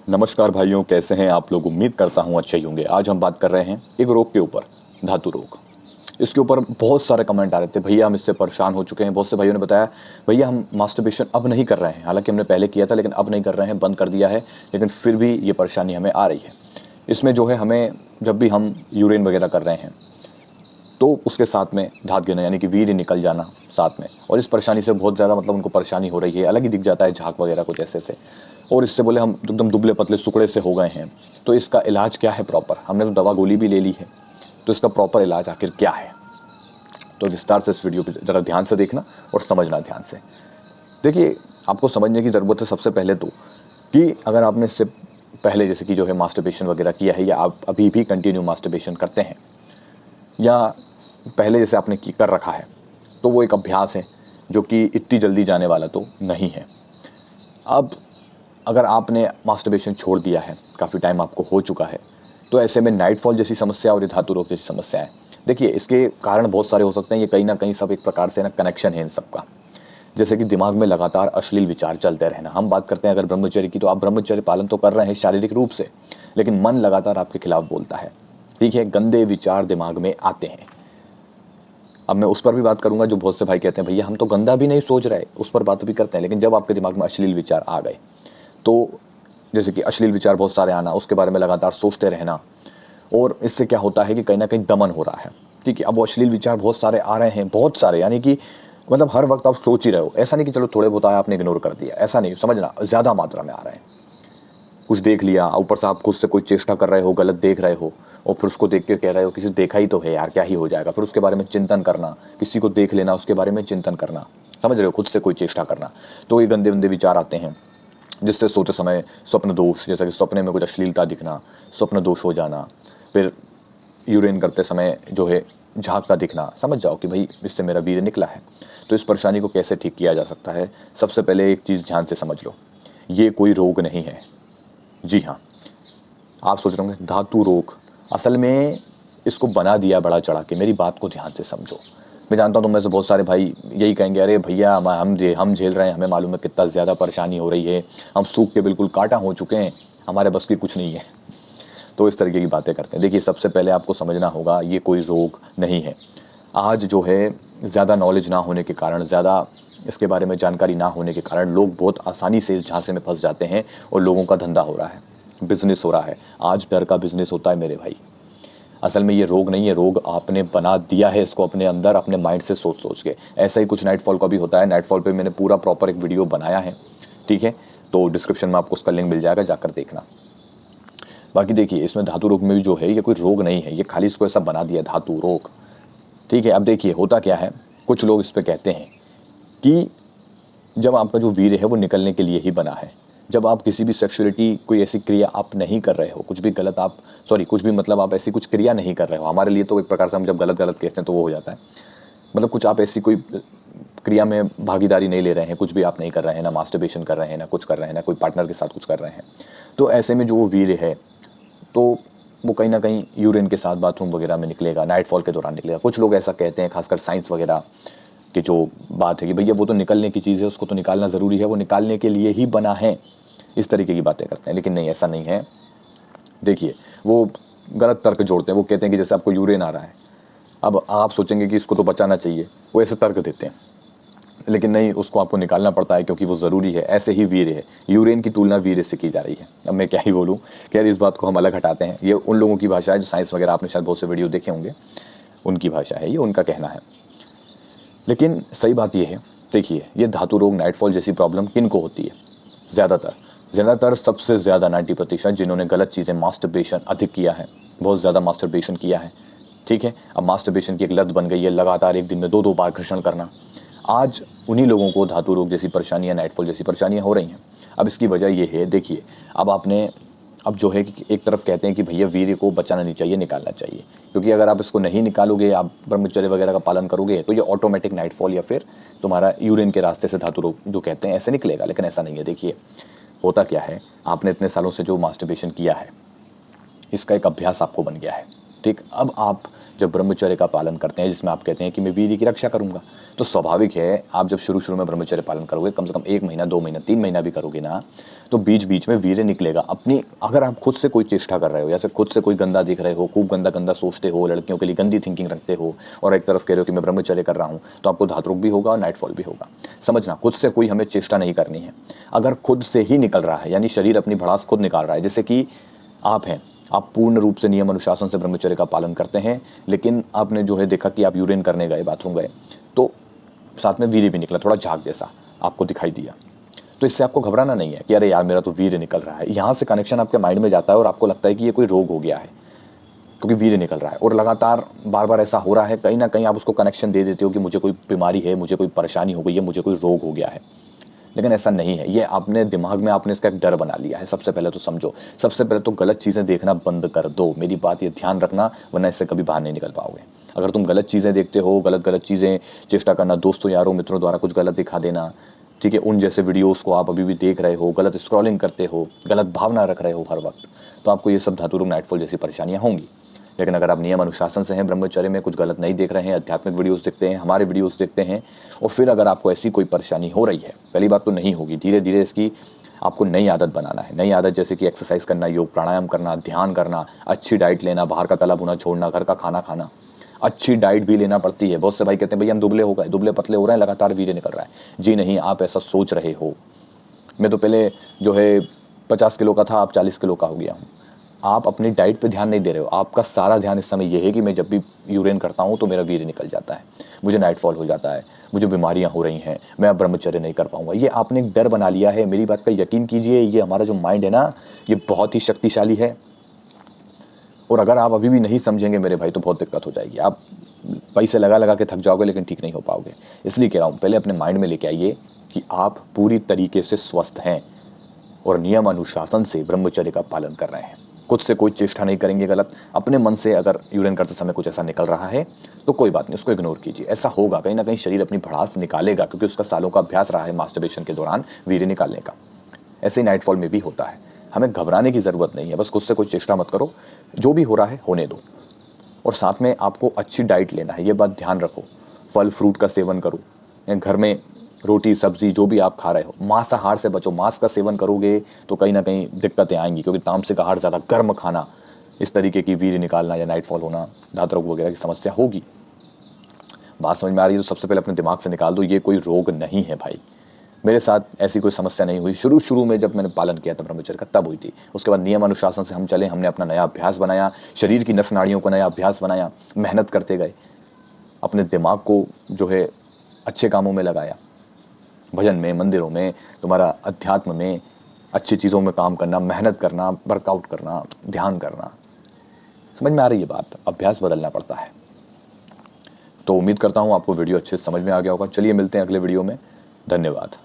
नमस्कार भाइयों, कैसे हैं आप लोग। उम्मीद करता हूं अच्छे ही होंगे। आज हम बात कर रहे हैं एक रोग के ऊपर, धातु रोग। इसके ऊपर बहुत सारे कमेंट आ रहे थे, भैया हम इससे परेशान हो चुके हैं। बहुत से भाइयों ने बताया भैया हम मास्टरबेशन अब नहीं कर रहे हैं, हालांकि हमने पहले किया था लेकिन अब नहीं कर रहे हैं, बंद कर दिया है, लेकिन फिर भी ये परेशानी हमें आ रही है। इसमें जो है हमें जब भी हम यूरिन वगैरह कर रहे हैं तो उसके साथ में धात गिरना यानी कि वीर्य निकल जाना साथ में, और इस परेशानी से बहुत ज़्यादा मतलब उनको परेशानी हो रही है, अलग ही दिख जाता है झाग वगैरह कुछ ऐसे से। और इससे बोले हम एकदम दुबले पतले सुकड़े से हो गए हैं। तो इसका इलाज क्या है प्रॉपर? हमने तो दवा गोली भी ले ली है, तो इसका प्रॉपर इलाज आखिर क्या है? तो विस्तार से इस वीडियो पे ज़रा ध्यान से देखना और समझना ध्यान से। देखिए, आपको समझने की ज़रूरत है सबसे पहले तो कि अगर आपने इससे पहले जैसे कि जो है मास्टरबेशन वगैरह किया है, या आप अभी भी कंटिन्यू मास्टरबेशन करते हैं, या पहले जैसे आपने कर रखा है, तो वो एक अभ्यास है जो कि इतनी जल्दी जाने वाला तो नहीं है। अब अगर आपने मास्टरबेशन छोड़ दिया है, काफ़ी टाइम आपको हो चुका है, तो ऐसे में नाइटफॉल जैसी समस्या और ये धातु रोग जैसी समस्याएं, देखिए इसके कारण बहुत सारे हो सकते हैं। ये कहीं ना कहीं सब एक प्रकार से ना कनेक्शन है इन सबका। जैसे कि दिमाग में लगातार अश्लील विचार चलते रहना। हम बात करते हैं अगर ब्रह्मचर्य की, तो आप ब्रह्मचर्य पालन तो कर रहे हैं शारीरिक रूप से, लेकिन मन लगातार आपके खिलाफ बोलता है। ठीक है, गंदे विचार दिमाग में आते हैं। अब मैं उस पर भी बात करूंगा जो बहुत से भाई कहते हैं भैया हम तो गंदा भी नहीं सोच रहे, उस पर बात भी करते हैं। लेकिन जब आपके दिमाग में अश्लील विचार आ गए, तो जैसे कि अश्लील विचार बहुत सारे आना, उसके बारे में लगातार सोचते रहना, और इससे क्या होता है कि कहीं ना कहीं दमन हो रहा है। ठीक है, अब वो अश्लील विचार बहुत सारे आ रहे हैं, बहुत सारे, यानी कि मतलब हर वक्त आप सोच ही रहे हो। ऐसा नहीं कि चलो थोड़े बहुत आया आपने इग्नोर कर दिया, ऐसा नहीं समझना, ज़्यादा मात्रा में आ रहे हैं। कुछ देख लिया, ऊपर से आप खुद से कोई चेष्टा कर रहे हो, गलत देख रहे हो, और फिर उसको देख के कह रहे हो किसी देखा ही तो है यार, क्या ही हो जाएगा। फिर उसके बारे में चिंतन करना, किसी को देख लेना, उसके बारे में चिंतन करना, समझ रहे हो, खुद से कोई चेष्टा करना। तो ये गंदे गंदे विचार आते हैं, जिससे सोते समय स्वप्न दोष, जैसा कि सपने में कुछ अश्लीलता दिखना, स्वप्न दोष हो जाना, फिर यूरिन करते समय जो है झाग का दिखना, समझ जाओ कि भाई इससे मेरा वीर्य निकला है। तो इस परेशानी को कैसे ठीक किया जा सकता है? सबसे पहले एक चीज़ ध्यान से समझ लो, ये कोई रोग नहीं है। जी हाँ, आप सोच रहे होंगे धातु रोग, असल में इसको बना दिया बड़ा चढ़ा के। मेरी बात को ध्यान से समझो। मैं जानता हूँ तुम में से बहुत सारे भाई यही कहेंगे, अरे भैया हम झेल रहे हैं, हमें मालूम है कितना ज़्यादा परेशानी हो रही है, हम सूख के बिल्कुल काटा हो चुके हैं, हमारे बस की कुछ नहीं है। तो इस तरीके की बातें करते हैं। देखिए, सबसे पहले आपको समझना होगा ये कोई रोग नहीं है। आज जो है ज़्यादा नॉलेज ना होने के कारण, ज़्यादा इसके बारे में जानकारी ना होने के कारण लोग बहुत आसानी से इस झांसे में फंस जाते हैं, और लोगों का धंधा हो रहा है, बिजनेस हो रहा है। आज डर का बिजनेस होता है मेरे भाई। असल में ये रोग नहीं है, रोग आपने बना दिया है इसको अपने अंदर, अपने माइंड से सोच सोच के। ऐसा ही कुछ नाइटफॉल का भी होता है। नाइटफॉल पे मैंने पूरा प्रॉपर एक वीडियो बनाया है, ठीक है, तो डिस्क्रिप्शन में आपको उसका लिंक मिल जाएगा, जाकर देखना। बाकी देखिए, इसमें धातु रोग में भी जो है ये कोई रोग नहीं है, ये खाली इसको ऐसा बना दिया धातु रोग। ठीक है, अब देखिए होता क्या है, कुछ लोग इस पे कहते हैं कि जब आपका जो वीर्य है वो निकलने के लिए ही बना है। जब आप किसी भी सेक्सुअलिटी, कोई ऐसी क्रिया आप नहीं कर रहे हो, कुछ भी गलत आप, सॉरी कुछ भी मतलब आप ऐसी कुछ क्रिया नहीं कर रहे हो, हमारे लिए तो एक प्रकार से हम जब गलत गलत कहते हैं तो वो हो जाता है, मतलब कुछ आप ऐसी कोई क्रिया में भागीदारी नहीं ले रहे हैं, कुछ भी आप नहीं कर रहे हैं, ना मास्टरबेशन कर रहे हैं, ना कुछ कर रहे हैं, ना कोई पार्टनर के साथ कुछ कर रहे हैं, तो ऐसे में जो वो वीर्य है तो वो कहीं ना कहीं यूरिन के साथ बाथरूम वगैरह में निकलेगा, नाइटफॉल के दौरान निकलेगा। कुछ लोग ऐसा कहते हैं, खासकर साइंस वगैरह की जो बात है कि भैया वो तो निकलने की चीज़ है, उसको तो निकालना ज़रूरी है, वो निकालने के लिए ही बना है, इस तरीके की बातें करते हैं। लेकिन नहीं, ऐसा नहीं है। देखिए, वो गलत तर्क जोड़ते हैं। वो कहते हैं कि जैसे आपको यूरिन आ रहा है, अब आप सोचेंगे कि इसको तो बचाना चाहिए, वो ऐसे तर्क देते हैं, लेकिन नहीं, उसको आपको निकालना पड़ता है क्योंकि वो ज़रूरी है। ऐसे ही वीर्य है, यूरेन की तुलना वीर्य से की जा रही है। अब मैं क्या ही बोलूँ, खैर इस बात को हम अलग हटाते हैं। ये उन लोगों की भाषा है जो साइंस वगैरह, आपने शायद बहुत से वीडियो देखे होंगे, उनकी भाषा है, ये उनका कहना है। लेकिन सही बात ये है, देखिए ये धातु रोग, नाइटफॉल जैसी प्रॉब्लम किन को होती है? ज़्यादातर सबसे ज़्यादा 90% जिन्होंने गलत चीज़ें, मास्टरबेशन अधिक किया है, बहुत ज़्यादा मास्टरबेशन किया है। ठीक है, अब मास्टरबेशन की एक लत बन गई है, लगातार एक दिन में 2-2 बार घर्षण करना। आज उन्हीं लोगों को धातु रोग जैसी परेशानियां, नाइटफॉल जैसी परेशानियां हो रही हैं। अब इसकी वजह ये है, देखिए, अब जो है कि एक तरफ कहते हैं कि भैया वीर्य को बचाना नहीं चाहिए, निकालना चाहिए, क्योंकि अगर आप इसको नहीं निकालोगे, आप ब्रह्मचर्य वगैरह का पालन करोगे, तो ये ऑटोमेटिक नाइटफॉल या फिर तुम्हारा यूरिन के रास्ते से धातु रोग जो कहते हैं ऐसे निकलेगा। लेकिन ऐसा नहीं है। देखिए होता क्या है, आपने इतने सालों से जो मास्टरबेशन किया है, इसका एक अभ्यास आपको बन गया है। ठीक। अब आप जब ब्रह्मचर्य का पालन करते हैं, जिसमें आप कहते हैं कि मैं वीर्य की रक्षा करूंगा, तो स्वाभाविक है आप जब शुरू शुरू में ब्रह्मचर्य पालन करोगे, कम से कम 1 महीना, 2 महीना, 3 महीना भी करोगे ना, तो बीच बीच में वीर्य निकलेगा अपनी। अगर आप खुद से कोई चेष्टा कर रहे हो, जैसे खुद से कोई गंदा दिख रहे हो, खूब गंदा गंदा सोचते हो, लड़कियों के लिए गंदी थिंकिंग रखते हो, और एक तरफ कह रहे हो कि मैं ब्रह्मचर्य कर रहा हूं, तो आपको धातुरोग भी होगा और नाइटफॉल भी होगा। समझना, खुद से कोई हमें चेष्टा नहीं करनी है। अगर खुद से ही निकल रहा है, यानी शरीर अपनी भड़ास खुद निकाल रहा है, जैसे कि आप हैं, आप पूर्ण रूप से नियम अनुशासन से ब्रह्मचर्य का पालन करते हैं, लेकिन आपने जो है देखा कि आप यूरिन करने गए, बाथरूम गए, तो साथ में वीर्य भी निकला, थोड़ा झाग जैसा आपको दिखाई दिया, तो इससे आपको घबराना नहीं है कि अरे यार मेरा तो वीर्य निकल रहा है। यहाँ से कनेक्शन आपके माइंड में जाता है और आपको लगता है कि ये कोई रोग हो गया है, क्योंकि वीर्य निकल रहा है और लगातार बार बार ऐसा हो रहा है। कहीं ना कहीं आप उसको कनेक्शन दे देते हो कि मुझे कोई बीमारी है, मुझे कोई परेशानी हो गई है, मुझे कोई रोग हो गया है, लेकिन ऐसा नहीं है। ये आपने दिमाग में आपने इसका एक डर बना लिया है। सबसे पहले तो समझो, सबसे पहले तो गलत चीज़ें देखना बंद कर दो। मेरी बात ये ध्यान रखना, वरना इससे कभी बाहर नहीं निकल पाओगे। अगर तुम गलत चीज़ें देखते हो, गलत गलत चीज़ें चेष्टा करना, दोस्तों यारों मित्रों द्वारा कुछ गलत दिखा देना, ठीक है, उन जैसे वीडियोस को आप अभी भी देख रहे हो, गलत स्क्रॉलिंग करते हो, गलत भावना रख रहे हो हर वक्त, तो आपको ये सब धातुरोग, नाइटफॉल जैसी परेशानियां होंगी। लेकिन अगर आप नियम अनुशासन से हैं, ब्रह्मचर्य में कुछ गलत नहीं देख रहे हैं, आध्यात्मिक वीडियोस देखते हैं, हमारे वीडियोस देखते हैं, और फिर अगर आपको ऐसी कोई परेशानी हो रही है, पहली बात तो नहीं होगी, धीरे धीरे इसकी आपको नई आदत बनाना है। नई आदत जैसे कि एक्सरसाइज करना, योग प्राणायाम करना, ध्यान करना, अच्छी डाइट लेना, बाहर का तला भुना छोड़ना, घर का खाना खाना। अच्छी डाइट भी लेना पड़ती है। बहुत से भाई कहते हैं भैया हम दुबले हो गए, दुबले पतले हो रहे हैं, लगातार वीर्य निकल रहा है। जी नहीं, आप ऐसा सोच रहे हो। मैं तो पहले जो है 50 किलो का था, आप 40 किलो का हो गया हूँ। आप अपनी डाइट पे ध्यान नहीं दे रहे हो। आपका सारा ध्यान इस समय ये है कि मैं जब भी यूरिन करता हूँ तो मेरा वीर्य निकल जाता है, मुझे नाइटफॉल हो जाता है, मुझे बीमारियां हो रही हैं, मैं अब ब्रह्मचर्य नहीं कर पाऊंगा। ये आपने एक डर बना लिया है। मेरी बात का यकीन कीजिए, ये हमारा जो माइंड है ना, ये बहुत ही शक्तिशाली है। और अगर आप अभी भी नहीं समझेंगे मेरे भाई, तो बहुत दिक्कत हो जाएगी। आप पैसे लगा लगा के थक जाओगे, लेकिन ठीक नहीं हो पाओगे। इसलिए कह रहा हूँ, पहले अपने माइंड में लेके आइए कि आप पूरी तरीके से स्वस्थ हैं और नियम अनुशासन से ब्रह्मचर्य का पालन कर रहे हैं। खुद से कोई चेष्टा नहीं करेंगे गलत। अपने मन से अगर यूरिन करते समय कुछ ऐसा निकल रहा है तो कोई बात नहीं, उसको इग्नोर कीजिए। ऐसा होगा, कहीं ना कहीं शरीर अपनी भड़ास निकालेगा, क्योंकि उसका सालों का अभ्यास रहा है मास्टरबेशन के दौरान वीर्य निकालने का। ऐसे ही नाइटफॉल में भी होता है। हमें घबराने की जरूरत नहीं है, बस खुद से कोई चेष्टा मत करो, जो भी हो रहा है होने दो। और साथ में आपको अच्छी डाइट लेना है, ये बात ध्यान रखो। फल फ्रूट का सेवन करो, घर में रोटी सब्जी जो भी आप खा रहे हो, मांसाहार से बचो। मांस का सेवन करोगे तो कहीं ना कहीं दिक्कतें आएंगी, क्योंकि तामसिक आहार, ज़्यादा गर्म खाना, इस तरीके की वीर्य निकालना या नाइटफॉल होना, धातरोग वगैरह की समस्या होगी। बात समझ में आ रही है? तो सबसे पहले अपने दिमाग से निकाल दो, ये कोई रोग नहीं है भाई। मेरे साथ ऐसी कोई समस्या नहीं हुई। शुरू शुरू में जब मैंने पालन किया था ब्रह्मचर्य का, तब हुई थी। उसके बाद नियम अनुशासन से हम चले, हमने अपना नया अभ्यास बनाया, शरीर की नस नाड़ियों का नया अभ्यास बनाया, मेहनत करते गए, अपने दिमाग को जो है अच्छे कामों में लगाया, भजन में, मंदिरों में, तुम्हारा अध्यात्म में, अच्छी चीज़ों में काम करना, मेहनत करना, वर्कआउट करना, ध्यान करना। समझ में आ रही है बात? अभ्यास बदलना पड़ता है। तो उम्मीद करता हूँ आपको वीडियो अच्छे से समझ में आ गया होगा। चलिए मिलते हैं अगले वीडियो में। धन्यवाद।